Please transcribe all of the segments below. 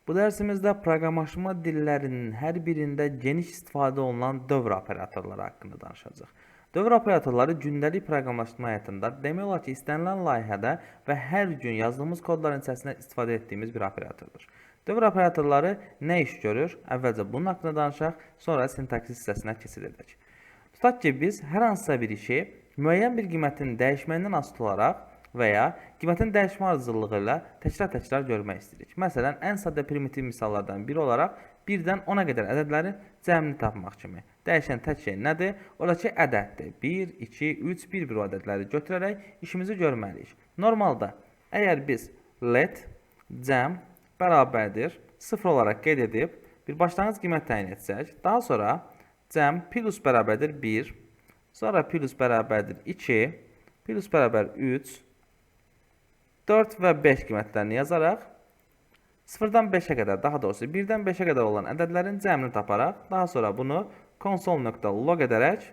Bu dərsimizdə proqramlaşma dillərinin hər birində geniş istifadə olunan dövr operatorları haqqında danışacağıq. Dövr operatorları gündəlik proqramlaşma həyatında demək olar ki, istənilən layihədə və hər gün yazdığımız kodların içərisində istifadə etdiyimiz bir operatordur. Dövr operatorları nə iş görür? Əvvəlcə bunun haqqında danışaq, sonra sintaksis hissəsinə keçid edək. Tutaq ki, biz hər hansısa bir işi müəyyən bir qiymətin dəyişməyindən asılı olaraq və ya qiymətin dəyişmə ardıcıllığı ilə təkrar görmək istəyirik. Məsələn, ən sadə primitiv misallardan biri olaraq 1-dən 10-a qədər ədədlərin cəmini tapmaq kimi. Dəyişən tək şey nədir? Oradakı ədəddir. 1, 2, 3, 1 ədədləri götürərək işimizi görməliyik. Normalda, əgər biz let cəm bərabərdir 0 olaraq qeyd edib bir başlanğıc qiymət təyin etsək, daha sonra cəm plus bərabərdir 1, sonra plus bərabərdir 2, plus bərabər 3, 4 və 5 qiymətlərini yazaraq 0-dan 5-ə qədər, daha doğrusu 1-dən 5-ə qədər olan ədədlərin cəmini taparaq, daha sonra bunu console.log edərək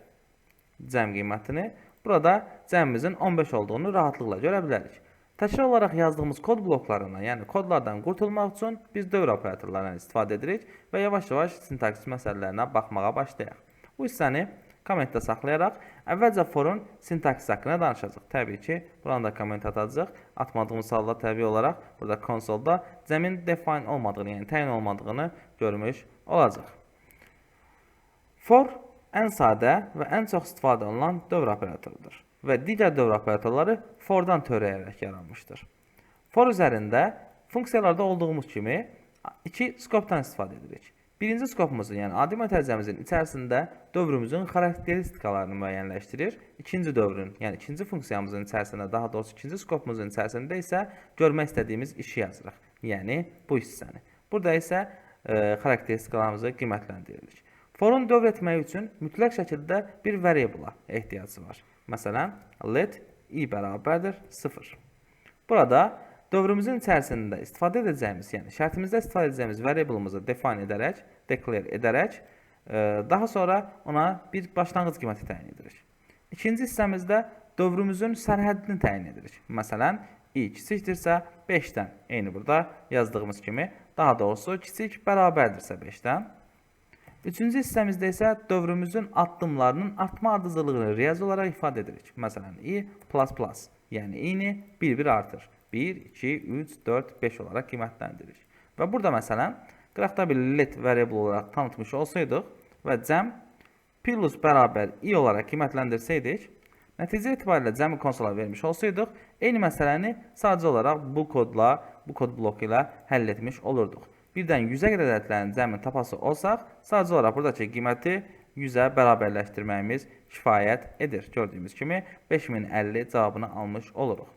cəm qiymətini, burada cəmimizin 15 olduğunu rahatlıqla görə bilərik. Təkrar olaraq yazdığımız kod bloklarından, yəni kodlardan qurtulmaq üçün biz dövr operatorlarından istifadə edirik və yavaş-yavaş sintaksis məsələlərinə baxmağa başlayaq. Bu hissəni kommentdə saxlayaraq əvvəlcə forun sintaksis haqqında danışacaq. Təbii ki, buranı da komment atacaq. Atmadığımız halda təbii olaraq burada konsolda cəmin define olmadığını, yəni təyin olmadığını görmüş olacaq. For ən sadə və ən çox istifadə olunan dövr operatorudur və digər dövr operatorları fordan törəyərək yaranmışdır. For üzərində funksiyalarda olduğumuz kimi iki skopdan istifadə edirik. Birinci skopumuzun, yəni adi mötərizəmizin içərisində dövrümüzün xarakteristikalarını müəyyənləşdirir. İkinci dövrün, yəni ikinci funksiyamızın içərisində, daha doğrusu ikinci skopumuzun içərisində isə görmək istədiyimiz işi yazırıq. Yəni bu hissəni. Burada isə xarakteristikalarımızı qiymətləndiririk. Forun dövr etmək üçün mütləq şəkildə bir variable'a ehtiyacı var. Məsələn, let i bərabərdir 0. Burada dövrümüzün içərisində istifadə edəcəyimiz, yəni şərtimizdə istifadə edəcəyimiz variable'ımızı define edərək, declare edərək, daha sonra ona bir başlanğıc qiyməti təyin edirik. İkinci hissəmizdə dövrümüzün sərhədini təyin edirik. Məsələn, i kiçikdirsə 5-dən, eyni burada yazdığımız kimi, daha doğrusu kiçik bərabərdirsə 5-dən. Üçüncü hissəmizdə isə dövrümüzün addımlarının artma ardıcıllığını riyazi olaraq ifadə edirik. Məsələn, i++, yəni i-ni 1-1 artır. 1, 2, 3, 4, 5 olaraq qiymətləndiririk. Və burada məsələn, qıraqda bir let variable olaraq tanıtmış olsaydıq və cəm plus bərabər i olaraq qiymətləndirsəydik, nəticə etibarilə cəmi konsola vermiş olsaydıq, eyni məsələni sadəcə olaraq bu kodla, bu kod bloku ilə həll etmiş olurduq. Birdən 100-ə qədər ədədlərin cəmini tapası olsaq, sadəcə olaraq buradakı qiyməti 100-ə bərabərləşdirməyimiz kifayət edir. Gördüyümüz kimi 5050 cavabını almış oluruq.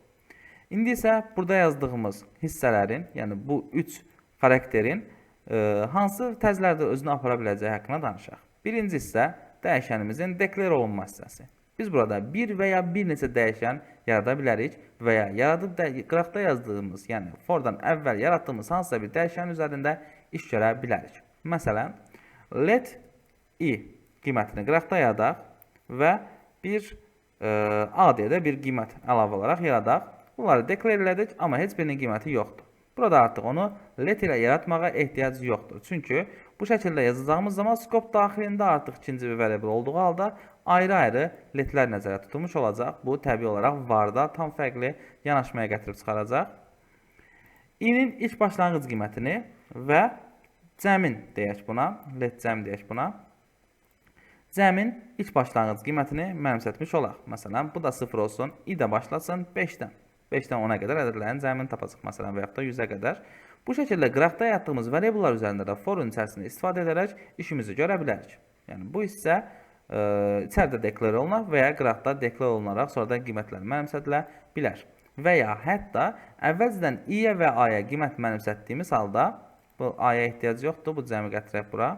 İndi isə burada yazdığımız hissələrin, yəni bu 3 xarakterin hansı təzlərdə özünü apara biləcəyi haqqında danışaq. Birinci hissə dəyişənimizin declare olunma hissəsi. Biz burada bir və ya bir neçə dəyişən yarada bilərik və ya yaradıb qıraqda yazdığımız, yəni fordan əvvəl yaratdığımız hansısa bir dəyişən üzərində iş görə bilərik. Məsələn, let i qiymətini qıraqda yaradaq və bir AD-də bir qiymət əlavə olaraq yaradaq. Bunları declare elədik, amma heç birinin qiyməti yoxdur. Burada artıq onu let ilə yaratmağa ehtiyac yoxdur. Çünki bu şəkildə yazacağımız zaman skop daxilində artıq ikinci bir variable olduğu halda ayrı-ayrı letlər nəzərdə tutulmuş olacaq. Bu təbii olaraq varda tam fərqli yanaşmaya gətirib çıxaracaq. i-nin ilk başlanğıc qiymətini və cəmin deyək buna, let cəm deyək buna. Cəmin ilk başlanğıc qiymətini mənimsətmiş olaq. Məsələn, bu da 0 olsun, i də başlasın 5-dən. 5-dən 10-a qədər ədədlərin cəmini tapacaq, məsələn, və yaxud da 100-ə qədər. Bu şəkildə qıraqda yaratdığımız variable'lar üzərində də forun içərisində istifadə edərək işimizi görə bilərik. Yəni, bu hissə içəridə declare olunar və ya qıraqda declare olunaraq sonradan qiymətlər mənimsədilə bilər. Və ya hətta əvvəlcədən i-yə və a-ya qiymət mənimsətdiyimiz halda, bu a-ya ehtiyac yoxdur, bu cəmi gətirək bura.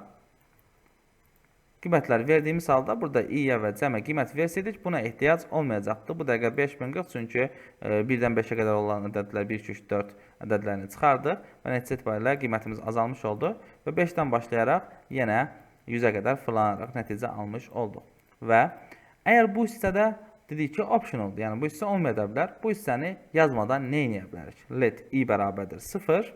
Qiymətlər verdiyimiz halda burada i-yə və cəmə qiymət versəydik, buna ehtiyac olmayacaqdır. Bu dəqiqə 5040, çünki 1-dən 5-ə qədər olan ədədlər 1, 2, 3, 4 ədədlərini çıxardıq və nəticə etibarilə qiymətimiz azalmış oldu və 5-dən başlayaraq yenə 100-ə qədər fırlanaraq nəticə almış olduq. Və əgər bu hissədə dedik ki, optionaldır, yəni bu hissə olmaya bilər, bu hissəni yazmadan nə edə bilərik? Let i bərabərdir 0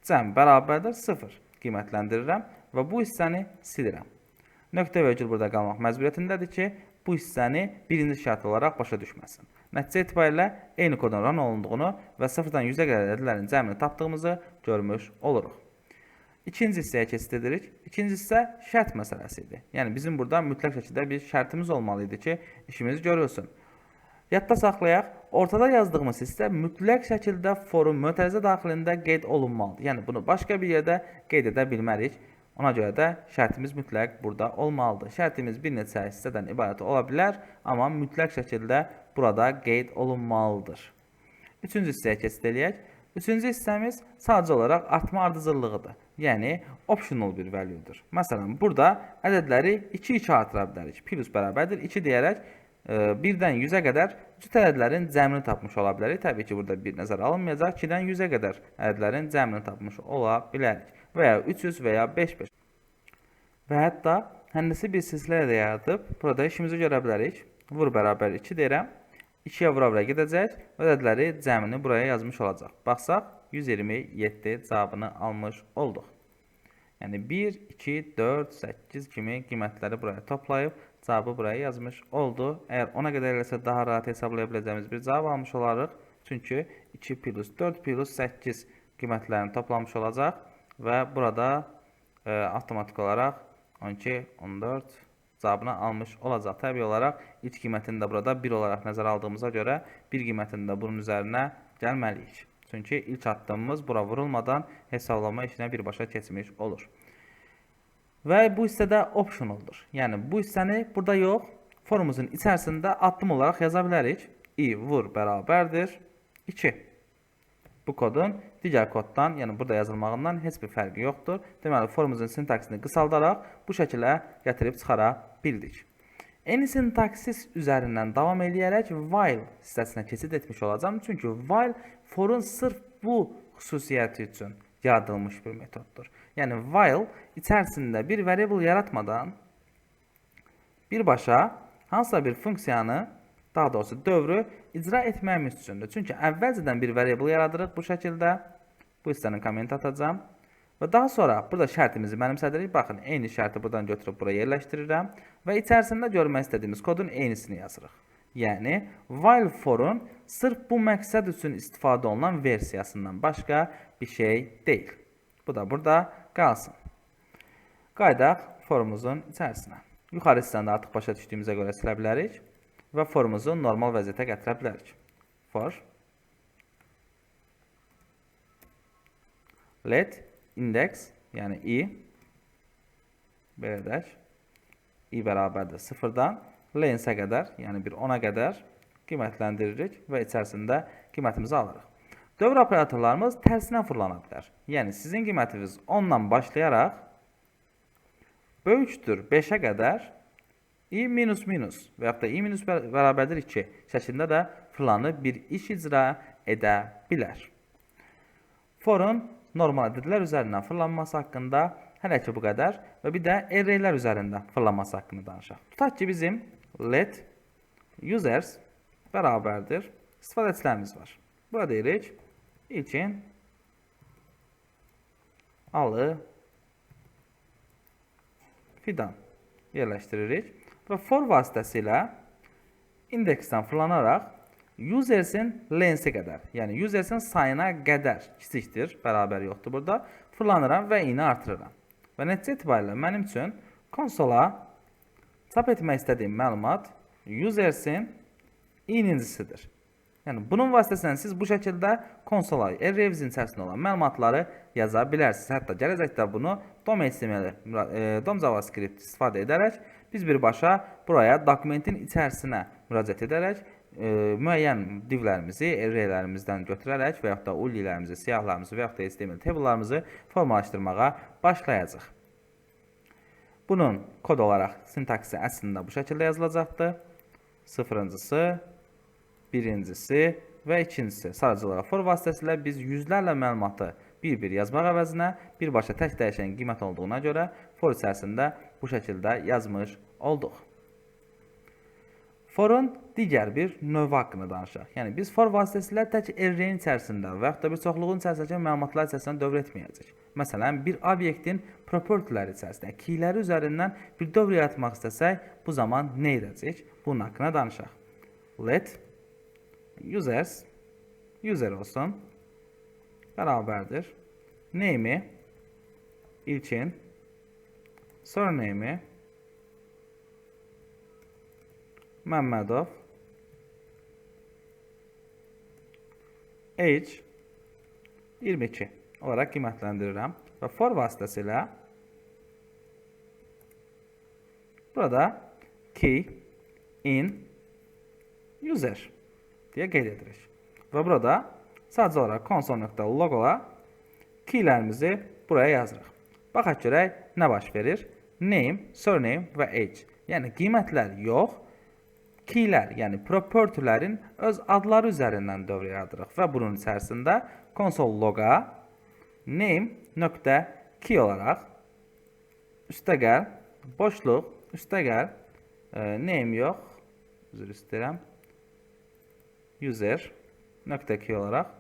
cəm bərabərdir 0 qiymətləndirirəm və bu hissəni silirəm. Nöqtə virgül burada qalmaq məcburiyyətindədir ki, bu hissəni birinci şərt olaraq başa düşməsin. Nəticə etibarilə eyni kodun run olunduğunu və 0-dan 100-ə qədər ədədlərin cəmini tapdığımızı görmüş oluruq. İkinci hissəyə keçid edirik. İkinci hissə şərt məsələsi idi. Yəni bizim burada mütləq şəkildə bir şərtimiz olmalı idi ki, işimiz görülsün. Yadda saxlayaq, ortada yazdığımız hissə mütləq şəkildə forun mötərizə daxilində qeyd olunmalıdır. Yəni bunu başqa bir yerdə qeyd edə bilmərik. Ona görə də şərtimiz mütləq burada olmalıdır. Şərtimiz bir neçə hissədən ibarət ola bilər, amma mütləq şəkildə burada qeyd olunmalıdır. Üçüncü hissəyə keçid edək. Üçüncü hissəmiz sadəcə olaraq artma ardıcıllığıdır. Yəni, optional bir value'dur. Məsələn, burada ədədləri 2-2 artıra bilərik. Plus bərabərdir 2 deyərək 1-dən 100-ə qədər cüt ədədlərin cəmini tapmış ola bilərik. Təbii ki, burada bir nəzər alınmayacaq. 2-dən 100-ə qədər ədədlərin cəmini tapmış ola bilərik. Və ya 300 və ya 5-5. Və hətta həndəsi bir silsilə də yaradıb, burada işimizi görə bilərik. Vur bərabər 2 deyirəm. 2-yə vura-vura gedəcək və ədədləri cəmini buraya yazmış olacaq. Baxsaq, 127 cavabını almış olduq. Yəni 1, 2, 4, 8 kimi qiymətləri buraya toplayıb, cavabı buraya yazmış oldu. Əgər ona qədər eləsə daha rahat hesablaya biləcəyimiz bir cavab almış olarıq. Çünki 2 plus 4 plus 8 qiymətlərini toplamış olacaq və burada avtomatik olaraq 12, 14 cavabını almış olacaq. Təbii olaraq ilk qiymətini də burada 1 olaraq nəzərə aldığımıza görə 1 qiymətini də bunun üzərinə gəlməliyik. Çünki ilk addımımız bura vurulmadan hesablama işinə birbaşa keçmiş olur. Və bu hissədə optionaldır. Yəni bu hissəni burada yox, forumumuzun içərisində addım olaraq yaza bilərik. I vur bərabərdir 2. Bu kodun digər koddan, yəni burada yazılmağından heç bir fərqi yoxdur. Deməli, forumumuzun sintaksini qısaldaraq bu şəkilə gətirib çıxara bildik. Eyni sintaksis üzərindən davam edərək while hissəsinə keçid etmiş olacağım. Çünki while forun sırf bu xüsusiyyəti üçün yaradılmış bir metoddur. Yəni while içərisində bir variable yaratmadan birbaşa hansısa bir funksiyanı, daha doğrusu dövrü icra etməyimiz üçündür. Çünki əvvəlcədən bir variable yaradırıq bu şəkildə. Bu hissənin komment atacağım. Və daha sonra burada şərtimizi mənimsədirik. Baxın, eyni şərti buradan götürüb buraya yerləşdirirəm. Və içərisində görmək istədiyimiz kodun eynisini yazırıq. Yəni, while forun sırf bu məqsəd üçün istifadə olunan versiyasından başqa bir şey deyil. Bu da burada qalsın. Qaydaq forumumuzun içərisinə. Yuxarı hissəndə artıq başa düşdüyümüzə görə silə bilərik və forumuzu normal vəziyyətə gətirə bilərik. For let index, yəni i, belə edək, i bərabərdir 0-dan length-ə qədər, yəni bir 10-a qədər qiymətləndiririk və içərisində qiymətimizi alırıq. Dövr operatorlarımız tərsinə fırlana bilər. Yəni sizin qiymətiniz 10-dan başlayaraq böyükdür 5-ə qədər i minus minus və yaxud da i minus bərabərdir 2 şəklində də fırlanıb bir iş icra edə bilər. Forun normal ədədlər üzərindən fırlanması haqqında hələ ki bu qədər və bir də arraylər üzərindən fırlanması haqqında danışaq. Tutaq ki bizim let users bərabərdir istifadəçilərimiz var. Burada deyirik ilkin alı fidan yerləşdiririk və for vasitəsilə indeksdən fırlanaraq usersin length-i qədər, yəni usersin sayına qədər kiçikdir, bərabər yoxdur burada, fırlanıram və i-ni artırıram. Və nəticə etibarilə mənim üçün konsola çap etmək istədiyim məlumat usersin i-nincisidir. Yəni bunun vasitəsilə siz bu şəkildə konsola, array-imizin içərisində olan məlumatları yaza bilərsiniz. Hətta gələcəkdə bunu DOM HTML, DOM JavaScript istifadə edərək biz birbaşa buraya dokumentin içərisinə müraciət edərək müəyyən divlərimizi arraylərimizdən götürərək və yaxud da ullilərimizi, siyahlarımızı və yaxud da HTML tablelarımızı formalaşdırmağa başlayacaq. Bunun kod olaraq sintaksi əslində bu şəkildə yazılacaqdır. Sıfırıncısı, birincisi və ikincisi. Sadəcə olaraq for vasitəsilə biz yüzlərlə məlumatı bir-bir yazmaq əvəzinə birbaşa tək dəyişən qiymət olduğuna görə for içərisində bu şəkildə yazmış olduq. Forun digər bir növü haqqında danışaq. Yəni biz for vasitəsilə tək array-in içərisində və yaxud da bir çoxluğun içərisindəki məlumatlar içərisində dövr etməyəcək. Məsələn, bir obyektin propertiləri içərisində keyləri üzərindən bir dövr yaratmaq istəsək, bu zaman nə edəcək? Bunun haqqında danışaq. Let users user olsun bərabərdir. Name'i ilkin, surname'i Məmmədov, age 22 olaraq qiymətləndirirəm və for vasitəsilə burada key in user deyə qeyd edirik. Və burada sadəcə olaraq console.log-ola keylərimizi buraya yazırıq. Baxaq görək nə baş verir? Name, surname və age. Yəni qiymətlər yox, keylər, yəni propertilərin öz adları üzərindən dövr yaradırıq və bunun içərisində console loga name.key olaraq üstəgəl boşluq, üstəgəl name yox, üzr istəyirəm, user.key olaraq,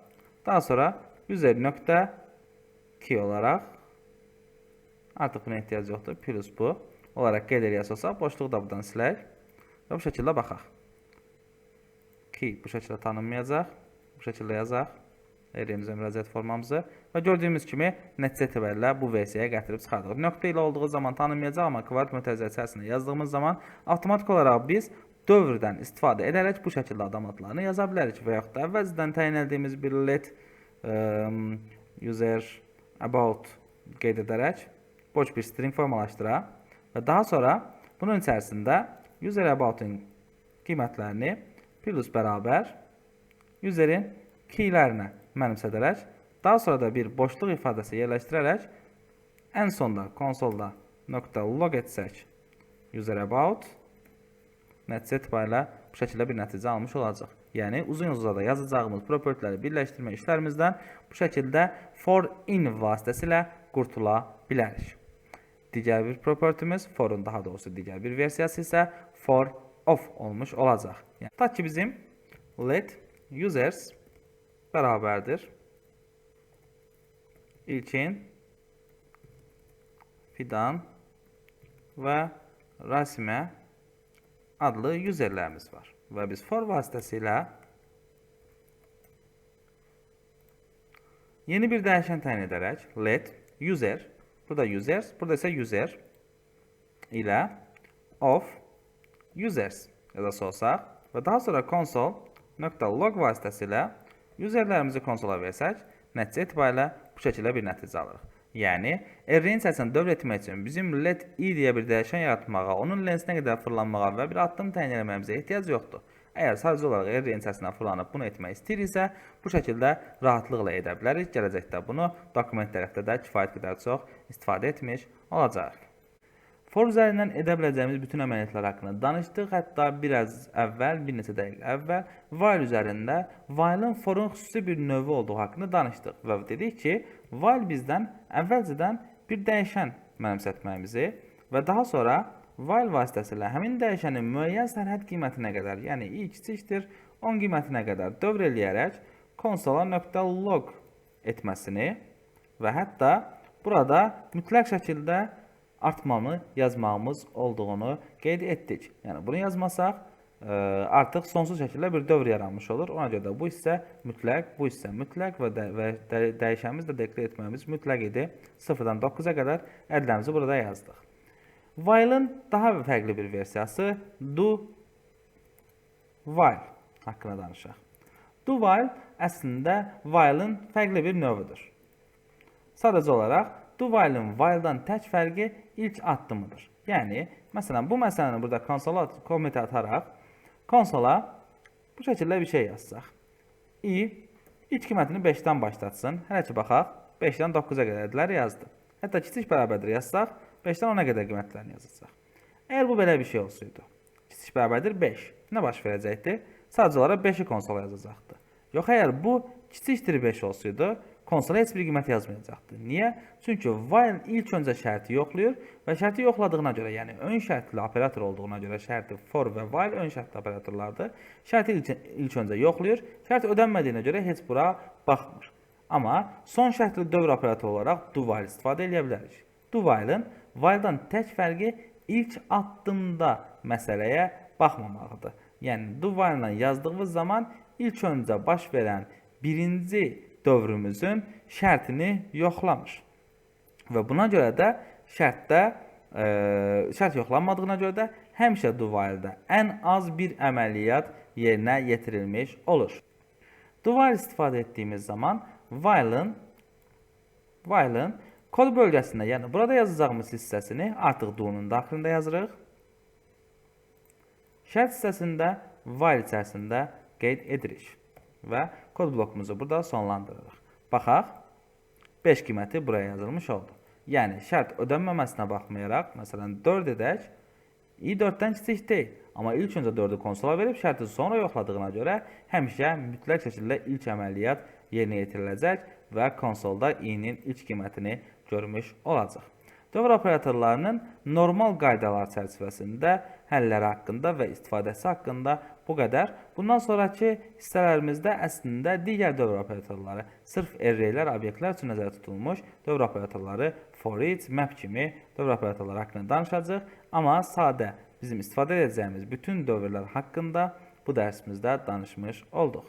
daha sonra user.key olaraq, artıq buna ehtiyac yoxdur, plus bu olaraq qeyd eləyəsə olsa, boşluğu da buradan silək. Və bu şəkildə baxaq. Key bu şəkildə tanınmayacaq. Bu şəkildə yazaq. Array-imizə müraciət formamızı. Və gördüyümüz kimi nəticə etibarilə bu versiyaya gətirib çıxardıq. Nöqtə ilə olduğu zaman tanınmayacaq, amma kvadrat mötərizə içərisində yazdığımız zaman avtomatik olaraq biz dövrdən istifadə edərək bu şəkildə adam adlarını yaza bilərik. Və yaxud da əvvəlcədən təyin etdiyimiz bir let user about qeyd edərək boş bir string formalaşdıraq və daha sonra bunun içərisində user about'un qiymətlərini plus bərabər userin keylərinə mənimsədərək, daha sonra da bir boşluq ifadəsi yerləşdirərək, ən sonda konsolda .log etsək user about, nəticə etibarilə bu şəkildə bir nəticə almış olacaq. Yəni, uzun-uzadı yazacağımız propertiləri birləşdirmə işlərimizdən bu şəkildə for in vasitəsilə qurtula bilərik. Digər bir propertimiz, forun daha doğrusu digər bir versiyası isə for of olmuş olacaq. Yəni, tak ki bizim let users bərabərdir ilkin, fidan və rasimə adlı userlərimiz var. Və biz for vasitəsilə yeni bir dəyişən təyin edərək let user, burada users, burada isə user ilə of users yazası olsaq və daha sonra console.log vasitəsilə userlərimizi konsola versək, nəticə etibarilə bu şəkildə bir nəticə alırıq. Yəni, array-in içərisində dövr etmək üçün bizim let i deyə bir dəyişən yaratmağa, onun lensinə qədər fırlanmağa və bir addım təyin etməyimizə ehtiyac yoxdur. Əgər sadəcə olaraq array-in içərisində fırlanıb bunu etmək istəyiriksə, bu şəkildə rahatlıqla edə bilərik. Gələcəkdə bunu dokument tərəfdə də kifayət qədər çox istifadə etmiş olacaq. For üzərindən edə biləcəyimiz bütün əməliyyatlar haqqında danışdıq. Hətta biraz əvvəl, bir neçə dəqiqə əvvəl while üzərində while-ın forun xüsusi bir növü olduğu haqqında danışdıq. Və dedik ki, while bizdən əvvəlcədən bir dəyişən mənimsətməyimizi və daha sonra while vasitəsilə həmin dəyişənin müəyyən sərhəd qiymətinə qədər, yəni i kiçikdir 10 qiymətinə qədər dövr eləyərək konsola .log etməsini və hətta burada mütləq şəkildə artmamı yazmağımız olduğunu qeyd etdik. Yəni, bunu yazmasaq, artıq sonsuz şəkildə bir dövr yaranmış olur. Ona görə də bu hissə mütləq, bu hissə mütləq və dəyişənimiz də deklar etməyimiz mütləq idi. 0-dan 9-a qədər ədədlərimizi burada yazdıq. While-ın daha fərqli bir versiyası do while haqqında danışaq. Do while əslində while-ın fərqli bir növüdür. Sadəcə olaraq, do while-ın while-dan tək fərqi ilk addımıdır. Yəni, məsələn, bu məsələni burada konsola komment ataraq, konsola bu şəkildə bir şey yazsaq. I ilk qiymətini 5-dən başlatsın. Hələ ki, baxaq, 5-dən 9-a qədər ədədləri yazdı. Hətta kiçik bərabərdir yazsaq, 5-dən 10-a qədər qiymətlərini yazacaq. Əgər bu belə bir şey olsaydı, kiçik bərabərdir 5, nə baş verəcəkdir? Sadəcə olaraq 5-i konsola yazacaqdı. Yox, əgər bu kiçikdir 5 olsaydı, konsola heç bir qiymət yazmayacaqdır. Niyə? Çünki while ilk öncə şərti yoxlayır və şərti yoxladığına görə, yəni ön şərtli operator olduğuna görə şərti for və while ön şərtli operatorlardır. Şərti ilk öncə yoxlayır, şərt ödənmədiyinə görə heç bura baxmır. Amma son şərtli dövr operatoru olaraq do while istifadə edə bilərik. Do while'ın while'dan tək fərqi ilk addımda məsələyə baxmamaqdır. Yəni do while-la yazdığımız zaman ilk öncə baş verən birinci dövrümüzün şərtini yoxlamır. Və buna görə də şərt yoxlanmadığına görə də həmişə do while-da ən az bir əməliyyat yerinə yetirilmiş olur. Do while istifadə etdiyimiz zaman while'ın kod bölgəsində, yəni burada yazacağımız hissəsini artıq do-nun daxilində yazırıq. Şərt hissəsində while içərisində qeyd edirik və kod blokumuzu burada sonlandırırıq. Baxaq, 5 qiyməti buraya yazılmış oldu. Yəni, şərt ödənməməsinə baxmayaraq, məsələn, 4 edək, i4-dən kiçik deyil. Amma ilk öncə 4-ü konsola verib, şərti sonra yoxladığına görə həmişə mütləq şəkildə ilk əməliyyat yerinə yetiriləcək və konsolda i-nin ilk qiymətini görmüş olacaq. Dövr operatorlarının normal qaydalar çərçivəsində həlləri haqqında və istifadəsi haqqında bu qədər. Bundan sonraki hissələrimizdə əslində digər dövr operatorları, sırf arraylər, obyektlər üçün nəzərdə tutulmuş dövr operatorları, for each, map kimi dövr operatorları haqqında danışacağıq. Amma sadə bizim istifadə edəcəyimiz bütün dövrlər haqqında bu dərsimizdə danışmış olduq.